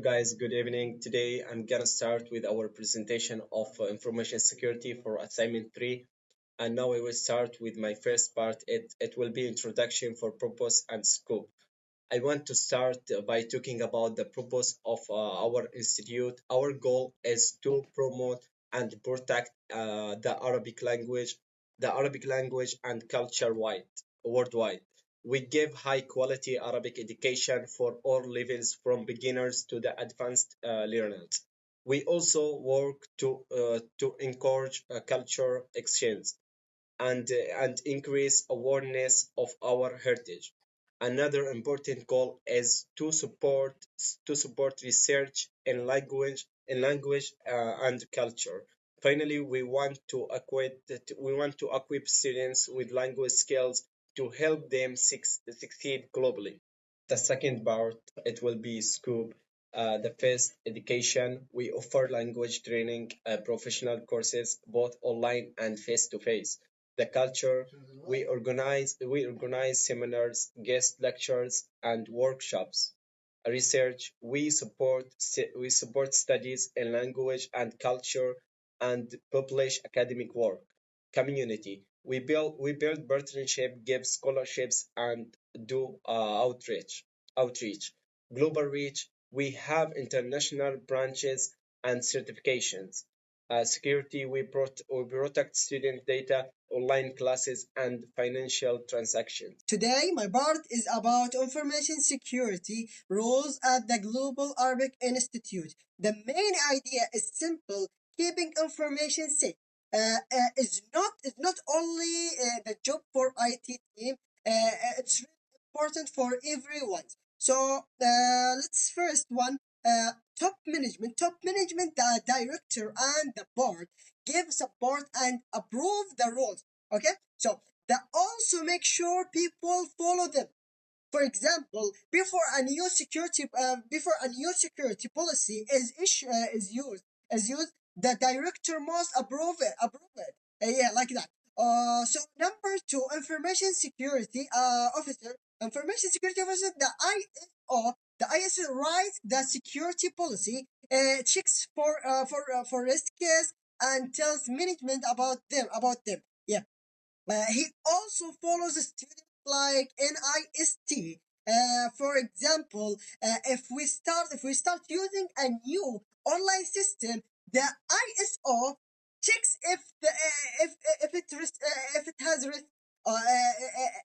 guys? Good evening. Today, I'm gonna start with our presentation of information security for assignment 3. And now I will start with my first part. It will be introduction for purpose and scope. I want to start by talking about the purpose of our institute. Our goal is to promote and protect the Arabic language and culture worldwide. We give high quality Arabic education for all levels from beginners to the advanced learners. We also work to encourage culture exchange and increase awareness of our heritage. Another important goal is to support research in language and culture. Finally, we want to equip students with language skills to help them succeed globally. The second part, it will be scoop. The first, education. We offer language training, professional courses, both online and face to face. The culture. We organize seminars, guest lectures, and workshops. Research. We support studies in language and culture and publish academic work. Community. We build partnership, give scholarships, and do outreach. Global reach. We have international branches and certifications. Security. We protect student data, online classes, and financial transactions. Today, my part is about information security rules at the Global Arabic Institute. The main idea is simple: keeping information safe. Is not only the job for IT team. It's really important for everyone. So let's first one. Top management. Top management, the director and the board give support and approve the rules. Okay, so they also make sure people follow them. For example, before a new security policy is used, the director must approve it. Approve it. Yeah, like that. So number two, information security officer, the ISO. The ISO writes the security policy, checks for risks, and tells management about them. Yeah. He also follows students like NIST. For example, if we start using a new online system, the ISO checks if it has risk,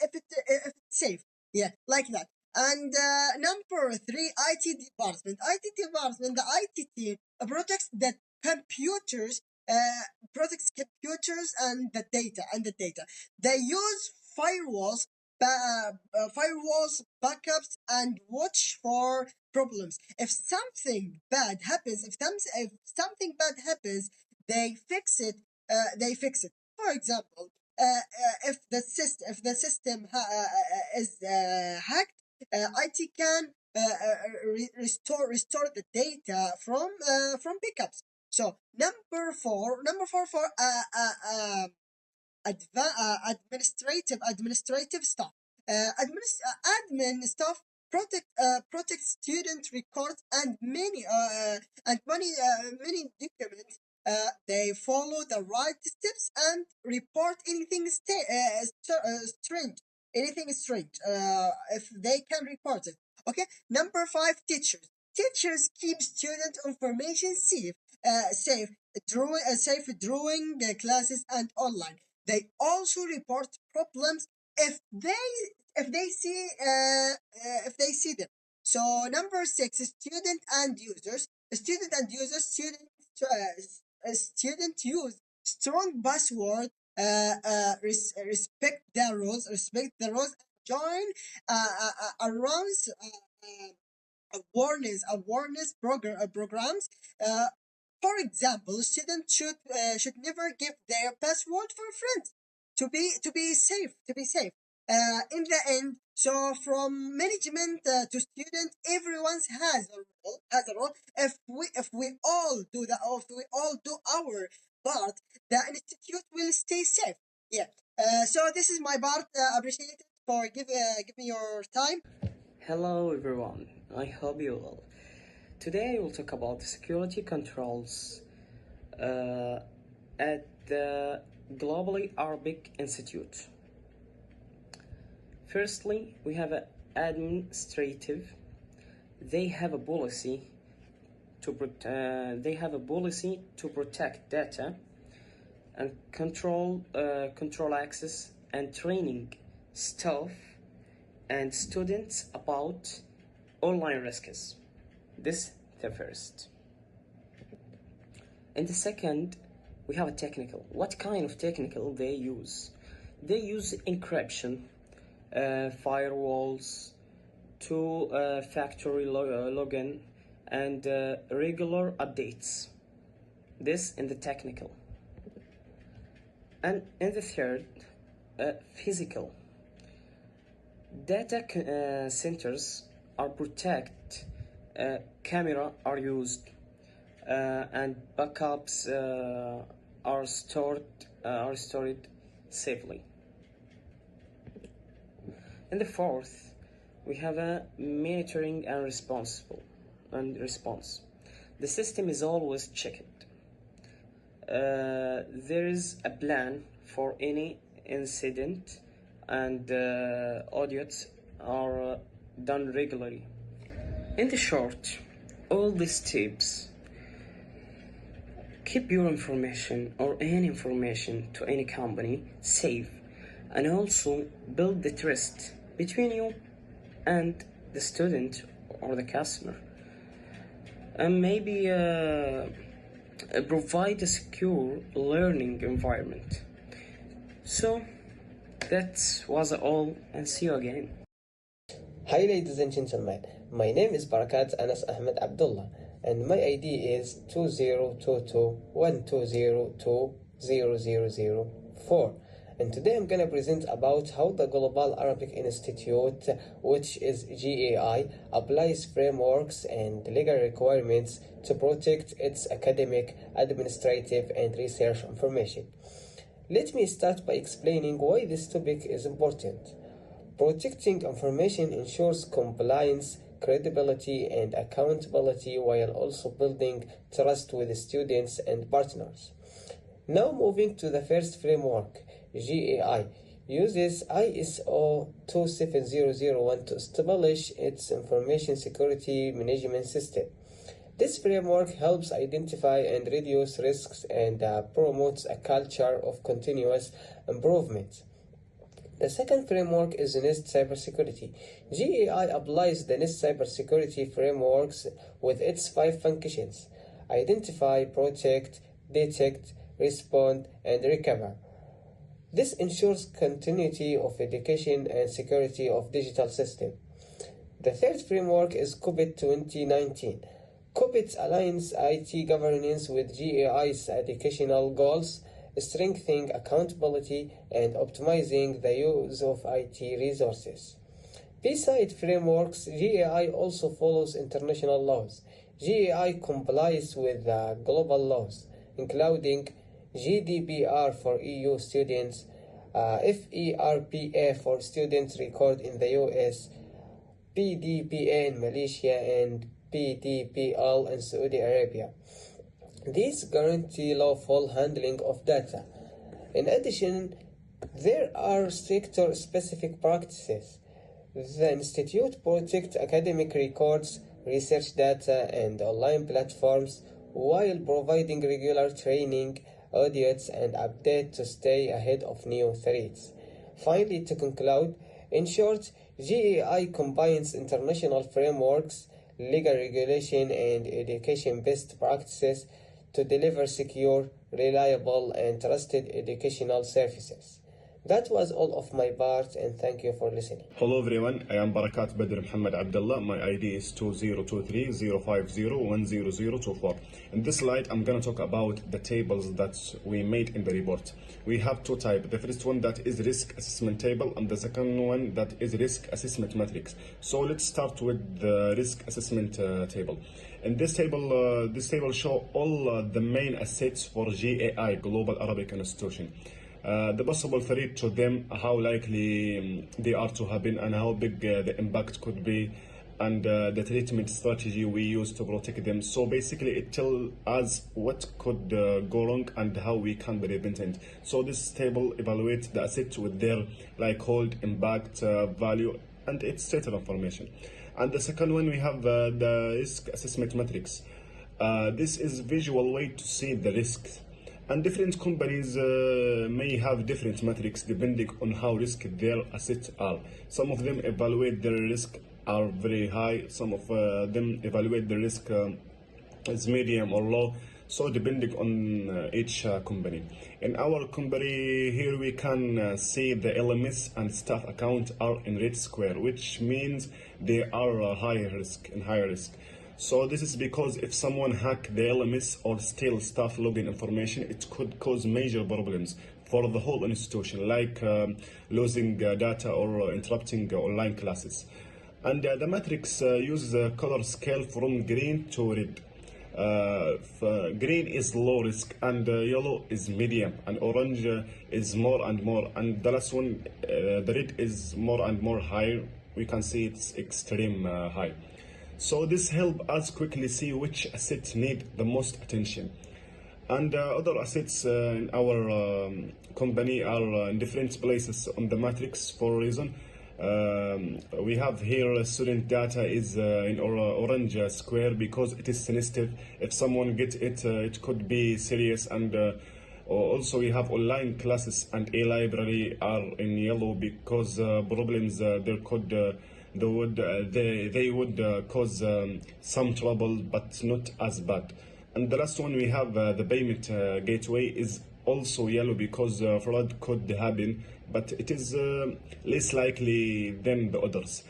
if it's safe. Yeah, like that. And number three, IT department. The IT team protects the computers uh, and the data. They use backups, and watch for problems. If something bad happens, they fix it. For example, if the system is hacked, IT can restore the data from backups. So number four for administrative stuff. Admin stuff protect student records and many documents. They follow the right steps and report anything strange. If they can report it. Okay. Number five, teachers. Teachers keep student information safe during the classes and online. They also report problems if they see them. So number six, student use strong password. Respect the rules. Join around programs. Uh, for example, students should never give their password for friends to be safe. In the end, so from management to student, everyone has a role. If we all do our part, the institute will stay safe. Yeah. So this is my part. Appreciate it for give me your time. Hello everyone, I hope you well. Today I will talk about the security controls at the Globally Arabic Institute. Firstly, we have an administrative. They have a policy to protect data and control access and training staff and students about online risks. This the first. And the second, we have a technical. What kind of technical they use? They use encryption, firewalls, two-factor login, and regular updates. This in the technical. And in the third, physical. Data centers are protected, camera are used, and backups are stored safely. And the fourth, we have a monitoring and response. The system is always checked. There is a plan for any incident, and audits are done regularly. In the short, all these tips keep your information or any information to any company safe, and also build the trust between you and the student or the customer, and maybe provide a secure learning environment. So that was all, and see you again. Hi ladies and gentlemen, my name is Barakat Anas Ahmed Abdullah and my ID is 202212020004, and today I'm gonna present about how the Global Arabic Institute, which is GAI, applies frameworks and legal requirements to protect its academic, administrative and research information. Let me start by explaining why this topic is important. Protecting information ensures compliance, credibility, and accountability while also building trust with students and partners. Now moving to the first framework, GAI uses ISO 27001 to establish its information security management system. This framework helps identify and reduce risks and promotes a culture of continuous improvement. The second framework is NIST Cybersecurity. GAI applies the NIST Cybersecurity frameworks with its 5 functions: identify, protect, detect, respond, and recover. This ensures continuity of education and security of digital system. The third framework is COBIT 2019. COBIT aligns IT governance with GAI's educational goals, strengthening accountability and optimizing the use of IT resources. Besides frameworks, GAI also follows international laws. GAI complies with global laws, including GDPR for EU students, FERPA for students recorded in the US, PDPA in Malaysia, and PDPL in Saudi Arabia. These guarantee lawful handling of data. In addition, there are sector-specific practices. The Institute protects academic records, research data, and online platforms while providing regular training, audits, and updates to stay ahead of new threats. Finally, to conclude, in short, GAI combines international frameworks, legal regulation, and education best practices to deliver secure, reliable, and trusted educational services. That was all of my part, and thank you for listening. Hello everyone, I am Barakat Badr Muhammad Abdullah. My ID is 2023-050-10024. In this slide, I'm going to talk about the tables that we made in the report. We have two types. The first one that is risk assessment table, and the second one that is risk assessment matrix. So let's start with the risk assessment table. In this table show all the main assets for GAI, Global Arabic Institution. The possible threat to them, how likely they are to happen, and how big the impact could be, and the treatment strategy we use to protect them. So basically it tells us what could go wrong and how we can prevent it. So this table evaluates the asset with their like hold, impact, value, and its status information. And the second one, we have the risk assessment matrix. This is visual way to see the risks, and different companies may have different metrics depending on how risky their assets are. Some of them evaluate their risk are very high, some of them evaluate the risk as medium or low, so depending on each company. In our company here we can see the LMS and staff account are in red square, which means they are higher risk. So this is because if someone hack the LMS or steal staff login information, it could cause major problems for the whole institution, like losing data or interrupting online classes. And the matrix uses a color scale from green to red. Green is low risk, and yellow is medium, and orange is more and more, and the last one, the red, is more and more higher. We can see it's extreme high. So this helps us quickly see which assets need the most attention. And other assets in our company are in different places on the matrix for a reason. We have here student data is in orange square because it is sensitive. If someone gets it, it could be serious. And also we have online classes and e-library are in yellow because problems there could they would cause some trouble, but not as bad. And the last one we have the payment gateway is also yellow because fraud could happen, but it is less likely than the others.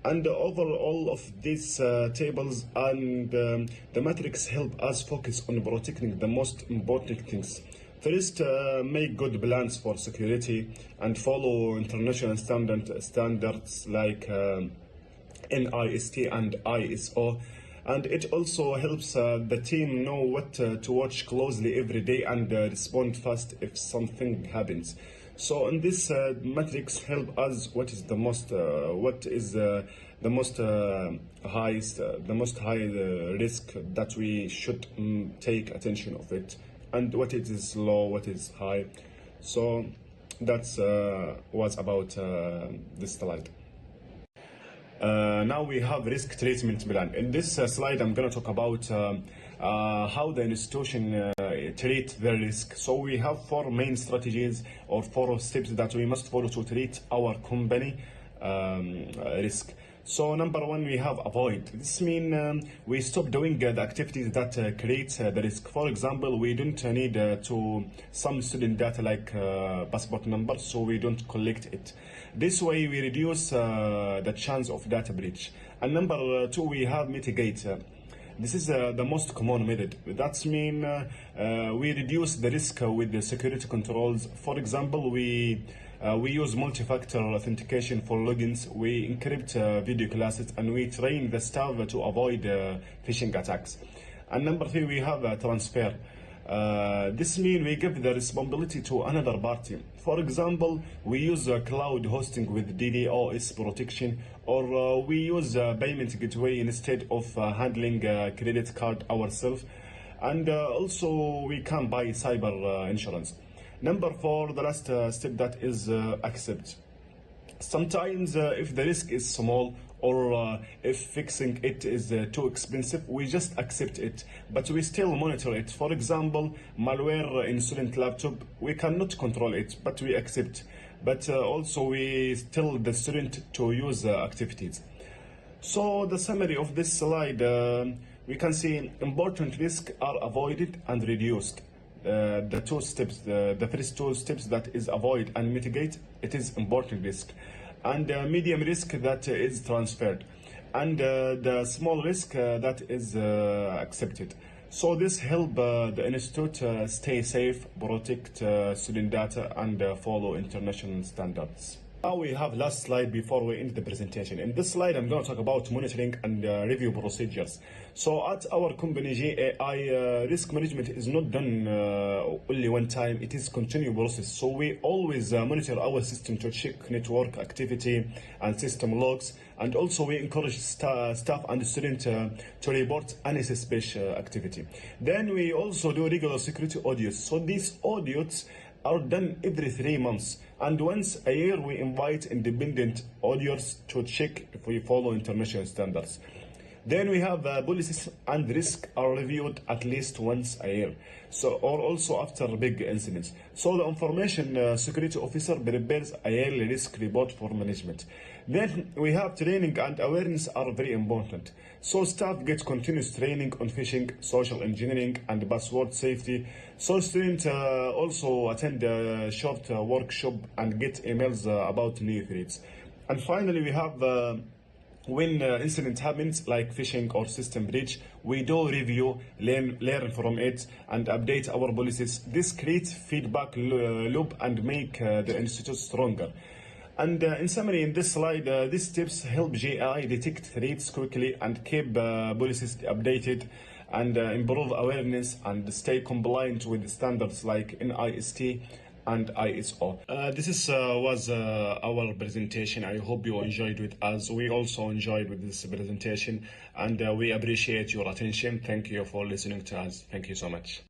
And overall of these tables and the matrix help us focus on protecting the most important things. First, make good plans for security and follow international standards like NIST and ISO. And it also helps the team know what to watch closely every day and respond fast if something happens. So in this matrix help us what is the most highest the most high risk that we should take attention of it, and what it is low, what is high. So that's was about this slide. Now we have risk treatment plan. In this slide, I'm going to talk about how the institution treat the risk. So we have four main strategies or four steps that we must follow to treat our company risk. So number one, we have avoid. This means we stop doing the activities that create the risk. For example, we don't need to some student data like passport number, so we don't collect it. This way we reduce the chance of data breach. And number two, we have mitigate. This is the most common method. That means we reduce the risk with the security controls. For example, we use multi-factor authentication for logins, we encrypt video classes, and we train the staff to avoid phishing attacks. And number three, we have transfer. This means we give the responsibility to another party. For example, we use cloud hosting with DDoS protection, or we use payment gateway instead of handling credit card ourselves. And also we can buy cyber insurance. Number four, the last step, that is accept. Sometimes if the risk is small or if fixing it is too expensive, we just accept it, but we still monitor it. For example, malware in student laptop, we cannot control it, but we accept. But also we tell the student to use activities. So the summary of this slide, we can see important risks are avoided and reduced. The two steps, the first two steps, that is avoid and mitigate, it is important risk, and medium risk, that is transferred, and the small risk that is accepted. So this help the institute stay safe, protect student data, and follow international standards. Now we have last slide before we end the presentation. In this slide, I'm going to talk about monitoring and review procedures. So at our company GAI, risk management is not done only one time. It is continuous process. So we always monitor our system to check network activity and system logs. And also we encourage staff and students to report any suspicious activity. Then we also do regular security audits. So these audits are done every 3 months, and once a year we invite independent auditors to check if we follow international standards. Then we have policies and risk are reviewed at least once a year, so or also after big incidents. So the information security officer prepares a yearly risk report for management. Then we have training and awareness are very important. So staff get continuous training on phishing, social engineering, and password safety. So students also attend a short workshop and get emails about new threats. And finally, we have when incident happens like phishing or system breach, we do review, learn from it, and update our policies. This creates feedback loop and make the institute stronger. And in summary, in this slide, these tips help GI detect threats quickly and keep policies updated and improve awareness and stay compliant with standards like NIST and ISO. Was our presentation. I hope you enjoyed with us. We also enjoyed with this presentation, and we appreciate your attention. Thank you for listening to us. Thank you so much.